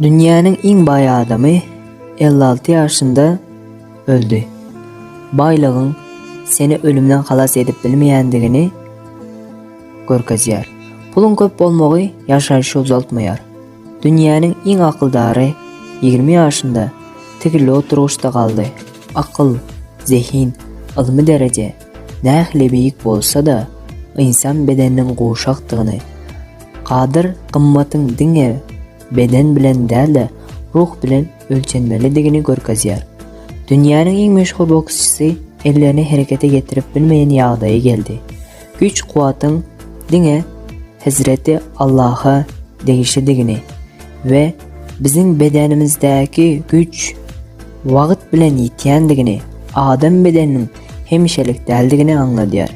Dünyanın en bay adamı 56 yaşında öldü. Baylığın seni ölümden halas edip bilmeyendigini görkezýär. Pulun köp bolmagy yaşaýyşy uzaltmaýar. Dünyanın en akıldary 20 yaşında tigirli oturuşda kaldı. Akıl, zehin, ilmi derece nähili beýik bolsa da insan bedeninin goşakdygyny, kadir kımmatyň diňe beden bilen däl de ruh bilen ölçenmelidigini görkezýär. Dünyanın en meşhur boksçysy ellerini harekete getirip bilmeyen ýagdaýa geldi. Güç kuwatyň diňe Hazreti Allah'a degişidigini ve bizim bedenimizdäki güç wagt bilen ýetýändigini, adam bedeninin hemişelik däldigini anladýar.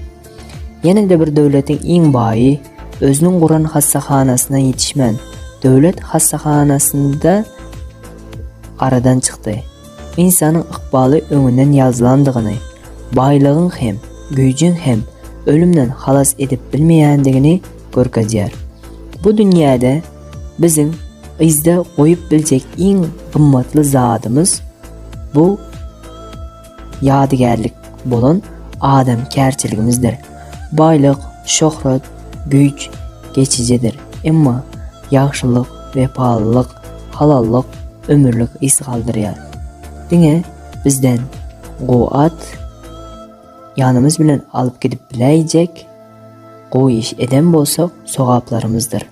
Ýene-de bir döwletiň en baýy özüniň guran hassahanasyna ýetişmän döwlet hassahanasynda aradan çykdy. İnsanyň ykbaly öňünden ýazylandygyny, baýlygyň hem, güýjüň hem ölümden halas edip bilmeýändigini görkezýär. Bu dünýäde bizim izde goýup biljek en gymmatly zadymız bu ýadygärlik bolan adam kärçiligimizdir. Baýlyk, şöhret, güýç geçijidir. Emma ýagşylyk, wepalylyk, halallyk ömürlük is galdyrýar. Diňe bizden goýat ýanymyz bilen alyp gidip biläýjek goý iş eden bolsak sogaplarymyzdyr.